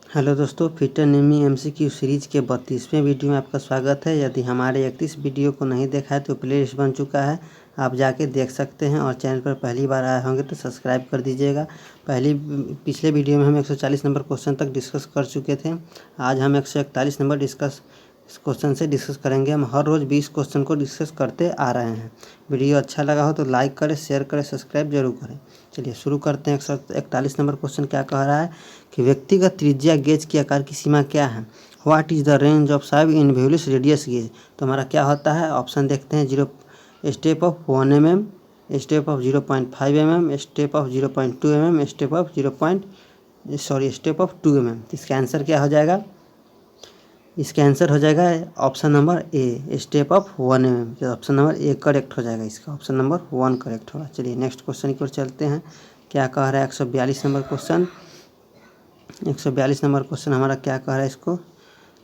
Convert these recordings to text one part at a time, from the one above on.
Hello दोस्तों, fit and एमी MCQ series के 32वें वीडियो में आपका स्वागत है। यदि हमारे 31 वीडियो को नहीं देखा है तो प्लेलिस्ट बन चुका है, आप जाके देख सकते हैं। और चैनल पर पहली बार आए होंगे तो सब्सक्राइब कर दीजिएगा। पिछले वीडियो में हम 140 नंबर क्वेश्चन तक डिस्कस कर चुके थे। आज हम 141 नंबर इस क्वेश्चन से डिस्कस करेंगे। हम हर रोज़ 20 क्वेश्चन को डिस्कस करते आ रहे हैं। वीडियो अच्छा लगा हो तो लाइक करें, शेयर करें, सब्सक्राइब जरूर करें। चलिए शुरू करते हैं। 141 नंबर क्वेश्चन क्या कह रहा है कि व्यक्तिगत त्रिज्या गेज के आकार की सीमा क्या है। What is the range of सब इनवॉल्यूस रेडियस गेज। तो हमारा क्या होता है, ऑप्शन देखते हैं। 0 step of 1 mm, step of 0.5 mm, step of 0.2 mm, step of 2 mm। इसका आंसर क्या हो जाएगा, इसका आंसर हो जाएगा option number A, step of 1 mm। Option number A correct हो जाएगा, इसका ऑप्शन नंबर 1 करेक्ट होगा। चलिए नेक्स्ट क्वेश्चन की ओर चलते हैं। क्या कह रहा है 142 नंबर क्वेश्चन। 142 नंबर क्वेश्चन हमारा क्या कह रहा है, इसको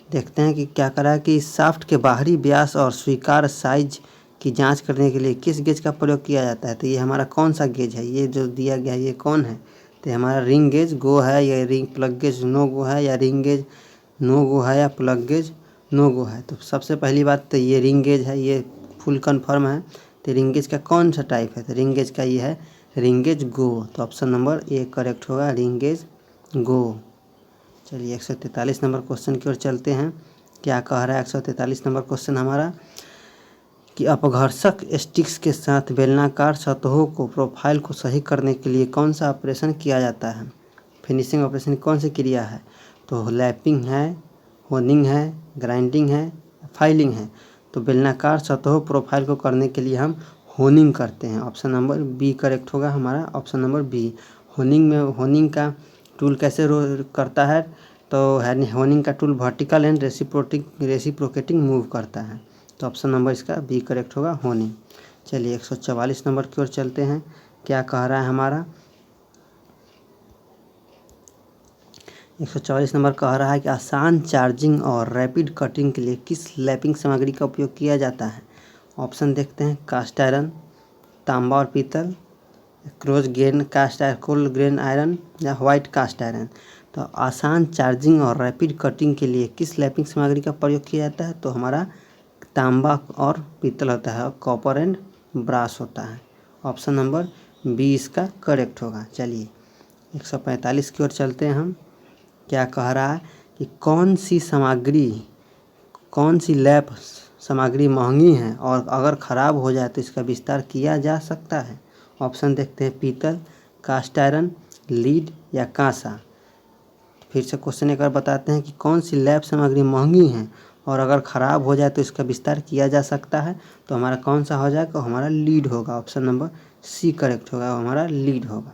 देखते हैं कि क्या कह रहा है कि शाफ्ट के बाहरी व्यास और स्वीकार्य साइज की जांच करने के लिए किस गेज का प्रयोग किया जाता है। तो ये हमारा कौन सा गेज है, ये जो दिया गया है ये कौन है। तो हमारा रिंग गेज गो है, या रिंग प्लग गेज नो गो है, या रिंग गेज नो गो है, या प्लग गेज नो गो है। तो सबसे पहली बात तो ये रिंग गेज है, ये फुल कन्फर्म है। तो रिंग गेज का कौन सा टाइप है, तो रिंग गेज का ये है रिंग गेज गो। तो ऑप्शन नंबर ए करेक्ट होगा, रिंग गेज गो। चलिए 143 नंबर क्वेश्चन की ओर चलते हैं। क्या कह रहा है 143 नंबर क्वेश्चन हमारा कि अपघर्षक स्टिक्स के साथ बेलनाकार सतहों को प्रोफाइल को सही करने के लिए कौन सा ऑपरेशन किया जाता है। फिनिशिंग ऑपरेशन कौन सी क्रिया है। तो लैपिंग है, होनिंग है, ग्राइंडिंग है, फाइलिंग है। तो बेलनाकार सतहों प्रोफाइल को करने के लिए हम होनिंग करते हैं। ऑप्शन नंबर बी करेक्ट होगा हमारा, ऑप्शन नंबर बी। होनिंग में होनिंग का टूल कैसे करता है, तो होनिंग का tool vertical and reciprocating move करता है। तो ऑप्शन नंबर इसका बी करेक्ट होगा, होनिंग। चलिए 144 नंबर की ओर चलते हैं। क्या कह रहा है हमारा 144 नंबर कह रहा है कि आसान चार्जिंग और रैपिड कटिंग के लिए किस लैपिंग सामग्री का उपयोग किया जाता है। ऑप्शन देखते हैं। कास्ट आयरन, तांबा और पीतल, कोल ग्रेन आयरन, या वाइट कास्ट आयरन। तो आसान चार्जिंग और रैपिड कटिंग के लिए किस लैपिंग सामग्री का प्रयोग किया जाता है। तो हमारा तांबा और पीतल होता है, और कॉपर एंड ब्रास होता है। ऑप्शन नंबर बी इसका करेक्ट होगा। चलिए 145 की ओर चलते हैं हम। क्या कह रहा है कि कौन सी लैप सामग्री महंगी है और अगर ख़राब हो जाए तो इसका विस्तार किया जा सकता है। ऑप्शन देखते हैं। पीतल, कास्ट आयरन, लीड, या कांसा। फिर से क्वेश्चन एक बार बताते हैं कि कौन सी लैप सामग्री महंगी है और अगर ख़राब हो जाए तो इसका विस्तार किया जा सकता है। तो हमारा कौन सा हो जाएगा, हमारा लीड होगा। ऑप्शन नंबर सी करेक्ट होगा, हमारा लीड होगा।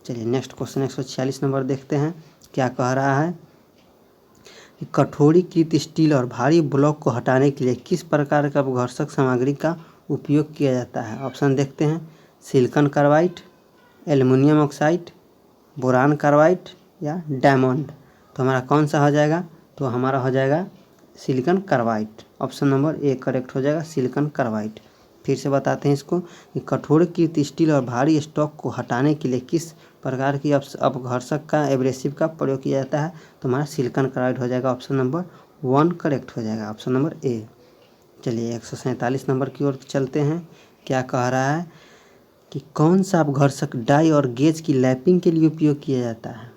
चलिए नेक्स्ट क्वेश्चन 146 नंबर देखते हैं। क्या कह रहा है कि कठोरीकृत स्टील और भारी ब्लॉक को हटाने के लिए किस प्रकार का अपघर्षक सामग्री का उपयोग किया जाता है। ऑप्शन देखते हैं। Silicon carbide, aluminium oxide, boron carbide, या डायमंड। तो हमारा कौन सा हो जाएगा, तो हमारा हो जाएगा silicon carbide. Option number A correct हो जाएगा, सिलिकॉन कार्बाइड। फिर से बताते हैं इसको कि कठोरीकृत स्टील और भारी स्टॉक को हटाने के लिए किस प्रकार की अपघर्षक का एब्रेसिव का प्रयोग किया जाता है। तो हमारा सिलिकॉन कार्बाइड हो जाएगा, ऑप्शन नंबर 1 करेक्ट हो जाएगा, ऑप्शन नंबर ए। चलिए 147 नंबर की ओर चलते हैं। क्या कह रहा है कि कौन सा अपघर्षक डाई और गेज की लैपिंग के लिए उपयोग किया जाता है।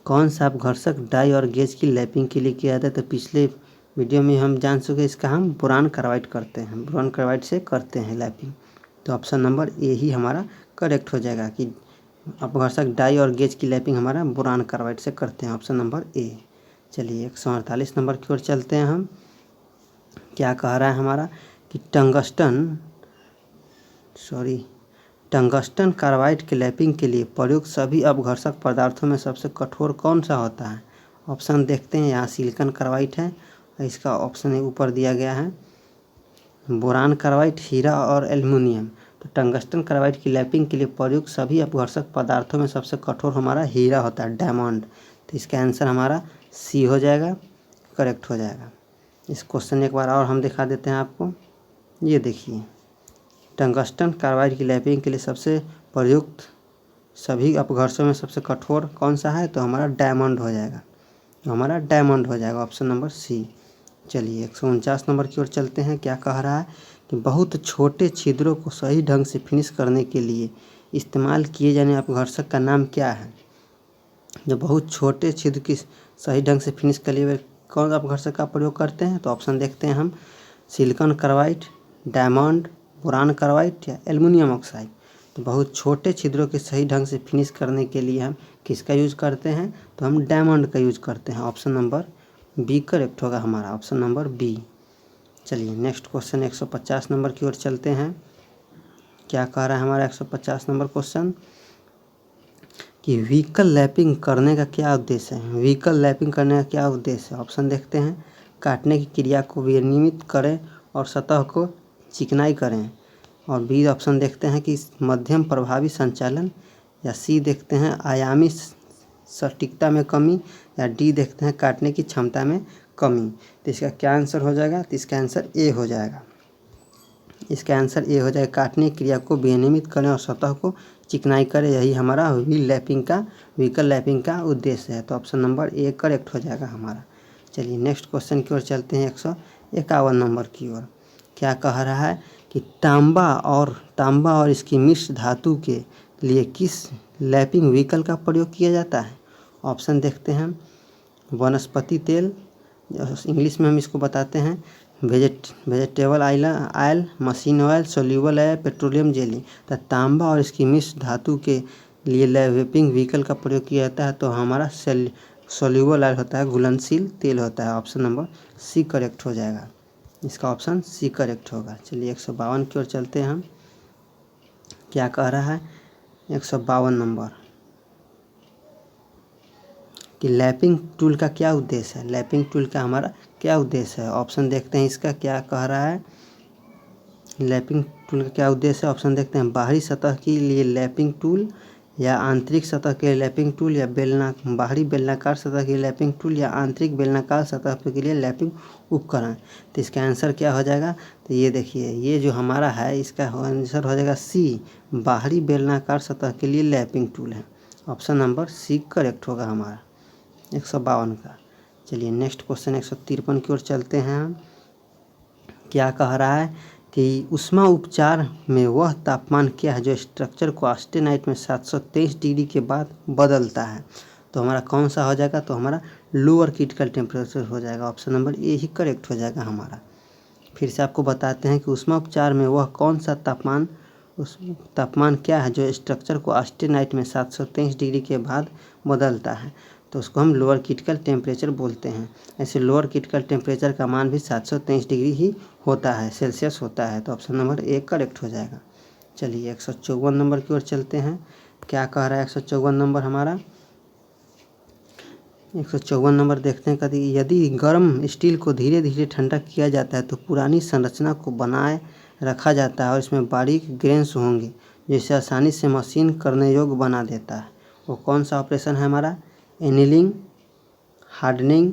कौन सा अपघर्षक डाई और गेज की लैपिंग के लिए किया जाता है। तो पिछले वीडियो में हम जान चुके इसका हम बोरान कार्बाइड करते हैं, बोरान कार्बाइड से करते हैं लैपिंग। तो ऑप्शन नंबर ए ही हमारा करेक्ट हो जाएगा कि अपघर्षक डाई और गेज की लैपिंग हमारा बोरान कार्बाइड से करते हैं, ऑप्शन नंबर ए। चलिए 148 नंबर की ओर चलते हैं हम। क्या कह रहा है हमारा कि टंगस्टन कार्बाइड के लैपिंग के लिए प्रयुक्त सभी अपघर्षक पदार्थों में सबसे कठोर कौन सा होता है। ऑप्शन देखते हैं। यहाँ सिलिकॉन कार्बाइड है, इसका ऑप्शन ऊपर दिया गया है। बोरान कार्बाइड, हीरा और एल्युमिनियम। तो टंगस्टन कार्बाइड की लैपिंग के लिए प्रयुक्त सभी अपघर्षक पदार्थों में सबसे कठोर हमारा हीरा होता है, डायमंड। तो इसका आंसर हमारा सी हो जाएगा, करेक्ट हो जाएगा। इस क्वेश्चन एक बार और हम दिखा देते हैं आपको। ये देखिए, टंगस्टन कार्बाइड की लैपिंग के लिए सबसे प्रयुक्त सभी अपघर्षकों में सबसे कठोर कौन सा है, तो हमारा डायमंड हो जाएगा। तो हमारा डायमंड हो जाएगा ऑप्शन नंबर सी। चलिए 149 नंबर की ओर चलते हैं। क्या कह रहा है कि बहुत छोटे छिद्रों को सही ढंग से फिनिश करने के लिए इस्तेमाल किए जाने वाले अपघर्षक का नाम क्या है। जो बहुत छोटे छिद्र की सही ढंग से फिनिश के लिए कौन सा अपघर्षक का प्रयोग करते हैं, तो ऑप्शन देखते हैं हम, silicon carbide, diamond, boron carbide या एल्युमिनियम ऑक्साइड। तो बहुत छोटे छिद्रों के सही ढंग से फिनिश करने के लिए हम किसका यूज़ करते हैं, तो हम डायमंड का यूज़ करते हैं। ऑप्शन नंबर बी करेक्ट होगा हमारा, ऑप्शन नंबर बी। चलिए नेक्स्ट क्वेश्चन 150 नंबर की ओर चलते हैं। क्या कह रहा है हमारा 150 नंबर क्वेश्चन कि व्हीकल लैपिंग करने का क्या उद्देश्य है। व्हीकल लैपिंग करने का क्या उद्देश्य है, ऑप्शन देखते हैं, काटने की क्रिया को विनियमित करें और सतह को चिकनाई करें। और बी ऑप्शन देखते हैं कि मध्यम प्रभावी संचालन, या सी देखते हैं आयामी सटीकता में कमी, या डी देखते हैं काटने की क्षमता में कमी। तो इसका क्या आंसर हो जाएगा, तो इसका आंसर ए हो जाएगा। इसका आंसर ए हो जाएगा, काटने की क्रिया को विनियमित करें और सतह को चिकनाई करें, यही हमारा व्हीकल लैपिंग का उद्देश्य है। तो ऑप्शन नंबर ए करेक्ट हो जाएगा हमारा। चलिए नेक्स्ट क्वेश्चन की ओर चलते हैं 151 नंबर की ओर। क्या कह रहा है कि तांबा और इसकी मिश्र धातु के लिए किस लैपिंग व्हीकल का प्रयोग किया जाता है। ऑप्शन देखते हैं, वनस्पति तेल, इंग्लिश में हम इसको बताते हैं vegetable oil, machine oil, soluble है, पेट्रोलियम जेली। तो तांबा और इसकी मिश्र धातु के लिए लैपिंग व्हीकल का प्रयोग किया जाता है, तो हमारा सोल्यूबल ऑयल होता है, घुलनशील तेल होता है। ऑप्शन नंबर सी करेक्ट हो जाएगा, इसका ऑप्शन सी करेक्ट होगा। चलिए 152 की ओर चलते हैं हम। क्या कह रहा है 152 नंबर कि लैपिंग टूल का क्या उद्देश्य है। लैपिंग टूल का हमारा क्या उद्देश्य है, ऑप्शन देखते हैं इसका। क्या कह रहा है, लैपिंग टूल का क्या उद्देश्य है, ऑप्शन देखते हैं, बाहरी सतह के लिए लैपिंग टूल, या आंतरिक सतह के लिए लैपिंग टूल, या बाहरी बेलनाकार सतह के लिए लैपिंग टूल, या आंतरिक बेलनाकार सतह के लिए लैपिंग उपकरण। तो इसका आंसर क्या हो जाएगा, तो ये देखिए, ये जो हमारा है इसका आंसर हो जाएगा सी, बाहरी बेलनाकार सतह के लिए लैपिंग टूल है। ऑप्शन नंबर सी करेक्ट होगा हमारा 152 का। चलिए नेक्स्ट क्वेश्चन 153 की ओर चलते हैं हम। क्या कह रहा है कि ऊष्मा उपचार में वह तापमान क्या है जो स्ट्रक्चर को ऑस्टेनाइट में 723 डिग्री के बाद बदलता है। तो हमारा कौन सा हो जाएगा, तो हमारा लोअर क्रिटिकल टेम्परेचर हो जाएगा। Option number A he correct हो जाएगा हमारा। फिर से आपको बताते हैं कि ऊष्मा उपचार में वह कौन सा तापमान क्या है जो स्ट्रक्चर को ऑस्टेनाइट में 723 डिग्री के बाद बदलता है, तो उसको हम लोअर क्रिटिकल टेम्परेचर बोलते हैं। ऐसे लोअर क्रिटिकल टेम्परेचर का मान भी 723 डिग्री ही होता है, सेल्सियस होता है। तो ऑप्शन नंबर ए करेक्ट हो जाएगा। चलिए 154 नंबर की ओर चलते हैं। क्या कह रहा है 154 नंबर हमारा, 154 नंबर देखते हैं। कभी यदि गर्म स्टील को धीरे धीरे ठंडा किया जाता है तो पुरानी संरचना को बनाए रखा जाता है और इसमें बारीक ग्रेन्स होंगे जिसे आसानी से मशीन करने योग्य बना देता है। वो कौन सा ऑपरेशन है हमारा, एनीलिंग, हार्डनिंग,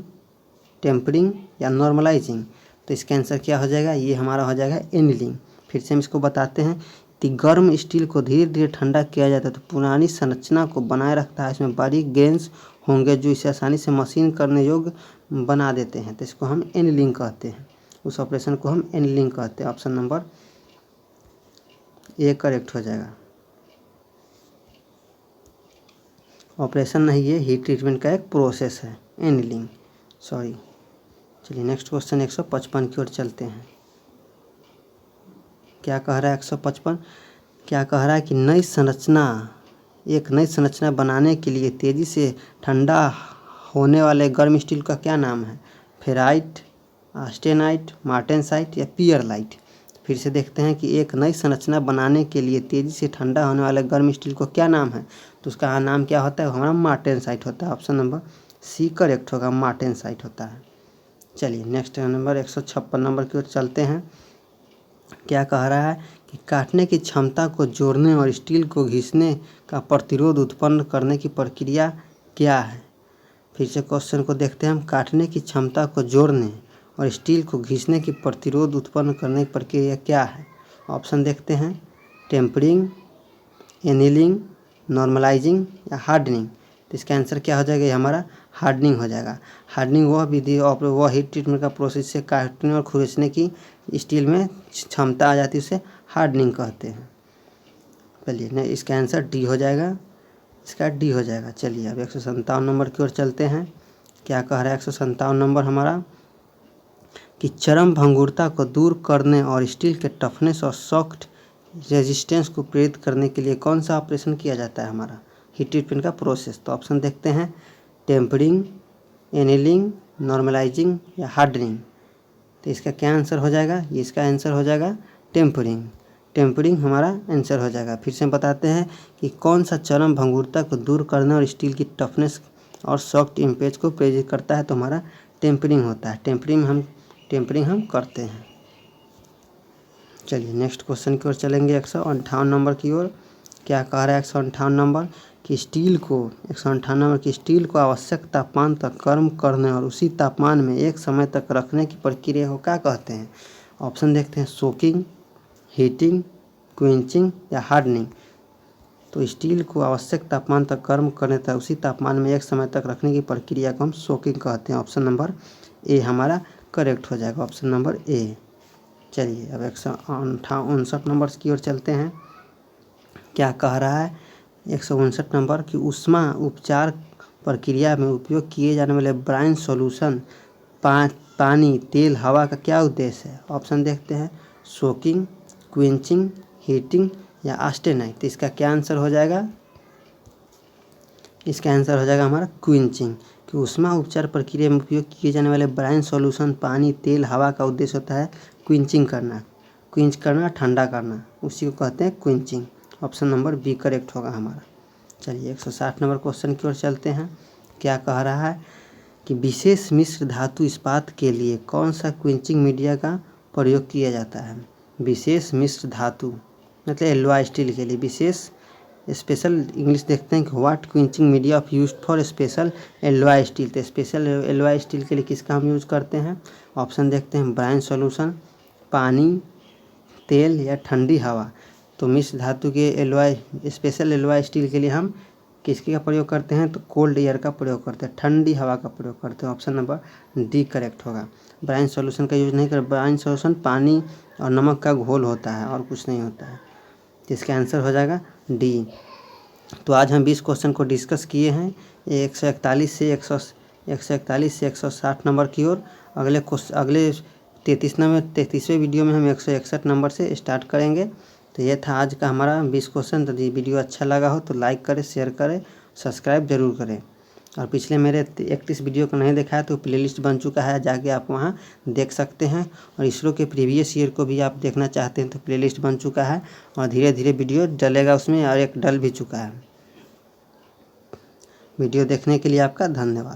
टेम्परिंग या नॉर्मलाइजिंग। तो इसका आंसर क्या हो जाएगा, ये हमारा हो जाएगा एनीलिंग। फिर से हम इसको बताते हैं कि गर्म स्टील को धीरे धीरे ठंडा किया जाता है तो पुरानी संरचना को बनाए रखता है, इसमें बारीक ग्रेन्स होंगे जो इसे आसानी से मशीन करने योग्य बना देते हैं। तो इसको हम एनीलिंग कहते हैं, उस ऑपरेशन को हम एनीलिंग कहते हैं। ऑप्शन नंबर ए करेक्ट हो जाएगा। ऑपरेशन नहीं, ये हीट ट्रीटमेंट का एक प्रोसेस है, एनीलिंग, सॉरी। चलिए नेक्स्ट क्वेश्चन 155 की ओर चलते हैं। क्या कह रहा है 155, क्या कह रहा है कि एक नई संरचना बनाने के लिए तेज़ी से ठंडा होने वाले गर्म स्टील का क्या नाम है, फेराइट, ऑस्टेनाइट, मार्टेनसाइट या पियरलाइट। फिर से देखते हैं कि एक नई संरचना बनाने के लिए तेज़ी से ठंडा होने वाले गर्म स्टील को क्या नाम है, तो उसका नाम क्या होता है, हमारा मार्टेनसाइट होता है। ऑप्शन नंबर सी करेक्ट होगा, मार्टेनसाइट होता है। चलिए नेक्स्ट नंबर 156 नंबर की ओर चलते हैं। क्या कह रहा है कि काटने की क्षमता को जोड़ने और स्टील को घिसने का प्रतिरोध उत्पन्न करने की प्रक्रिया क्या है। फिर से क्वेश्चन को देखते हैं हम, काटने की क्षमता को जोड़ने और स्टील को घिसने की प्रतिरोध उत्पन्न करने की प्रक्रिया क्या है। ऑप्शन देखते हैं, टेम्परिंग, एनीलिंग, नॉर्मलाइजिंग या हार्डनिंग। तो इसका आंसर क्या हो जाएगा, ये हमारा हार्डनिंग हो जाएगा। हार्डनिंग वह विधि और वह हीट ट्रीटमेंट का प्रोसेस से काटने और खुरचने की स्टील में क्षमता आ जाती है, उसे हार्डनिंग कहते हैं। चलिए नहीं, इसका आंसर डी हो जाएगा, इसका डी हो जाएगा। चलिए अब 157 नंबर की ओर चलते हैं। क्या कह रहा है 157 नंबर हमारा कि चरम भंगुरता को दूर करने और स्टील के टफनेस और सॉफ्ट रेजिस्टेंस को प्रेरित करने के लिए कौन सा ऑपरेशन किया जाता है हमारा हीट ट्रीटमेंट का प्रोसेस। तो ऑप्शन देखते हैं, टेम्परिंग, एनीलिंग, नॉर्मलाइजिंग या हार्डनिंग। तो इसका क्या आंसर हो जाएगा, ये इसका आंसर हो जाएगा टेम्परिंग। टेम्परिंग हमारा आंसर हो जाएगा। फिर से बताते हैं कि कौन सा चरम भंगुरता को दूर करने और स्टील की टफनेस और सॉफ्ट इम्पेज को प्रेरित करता है, तो हमारा टेम्परिंग होता है। टेम्परिंग हम करते हैं। चलिए नेक्स्ट क्वेश्चन की ओर चलेंगे, 158 नंबर की ओर। क्या कह रहा है 158 नंबर कि स्टील को 158 नंबर की स्टील को आवश्यक तापमान तक गर्म करने और उसी तापमान में एक समय तक रखने की प्रक्रिया को क्या कहते हैं। ऑप्शन देखते हैं, सोकिंग, हीटिंग, क्विंचिंग या हार्डनिंग। तो स्टील को आवश्यक तापमान तक गर्म करने तक उसी तापमान में एक समय तक रखने की प्रक्रिया को हम सोकिंग कहते हैं। ऑप्शन नंबर ए हमारा करेक्ट हो जाएगा, ऑप्शन नंबर ए। चलिए अब 159 नंबर की ओर चलते हैं। क्या कह रहा है 159 नंबर कि ऊष्मा उपचार प्रक्रिया में उपयोग किए जाने वाले ब्राइन सॉल्यूशन पानी, तेल, हवा का क्या उद्देश्य है। ऑप्शन देखते हैं, सोकिंग, क्विंचिंग, हीटिंग या ऑस्टेनाइट। तो इसका क्या आंसर हो जाएगा, इसका आंसर हो जाएगा हमारा क्विंचिंग। कि ऊष्मा उपचार प्रक्रिया में उपयोग किए जाने वाले ब्राइन सॉल्यूशन पानी, तेल, हवा का उद्देश्य होता है क्विंचिंग करना। क्विंच करना, ठंडा करना, उसी को कहते हैं quenching. Option number B correct होगा हमारा। चलिए 160 नंबर क्वेश्चन की ओर चलते हैं। क्या कह रहा है कि विशेष मिश्र धातु इस्पात के लिए कौन सा क्विंचिंग मीडिया का प्रयोग किया जाता है। विशेष मिश्र धातु मतलब एलॉय स्टील के लिए विशेष स्पेशल इंग्लिश देखते हैं कि what quenching media of used for special alloy steel. तो स्पेशल एलॉय स्टील के लिए किसका हम यूज़ करते हैं। ऑप्शन देखते हैं, ब्राइन सॉल्यूशन, पानी, तेल या ठंडी हवा। तो मिश्र धातु के एलॉय स्पेशल एलॉय स्टील के लिए हम किसके का प्रयोग करते हैं, तो कोल्ड एयर का प्रयोग करते हैं, ठंडी हवा का प्रयोग करते हैं। ऑप्शन नंबर डी करेक्ट होगा। ब्राइन सॉल्यूशन का यूज़ नहीं कर, ब्राइन सॉल्यूशन पानी और नमक का घोल होता है और कुछ नहीं होता है। तो इसका आंसर हो जाएगा डी। तो आज हम 20 क्वेश्चन को डिस्कस किए हैं 141 से 160 नंबर की ओर। अगले 33वें वीडियो में हम 161 नंबर से स्टार्ट करेंगे। तो ये था आज का हमारा 20 क्वेश्चन। तो वीडियो अच्छा लगा हो तो लाइक करें, शेयर करें, सब्सक्राइब जरूर करें। और पिछले मेरे 31 वीडियो को नहीं देखा है तो प्लेलिस्ट बन चुका है, जाके आप वहाँ देख सकते हैं। और इसरो के प्रीवियस ईयर को भी आप देखना चाहते हैं तो प्लेलिस्ट बन चुका है और धीरे धीरे वीडियो डलेगा उसमें, और एक डल भी चुका है। वीडियो देखने के लिए आपका धन्यवाद।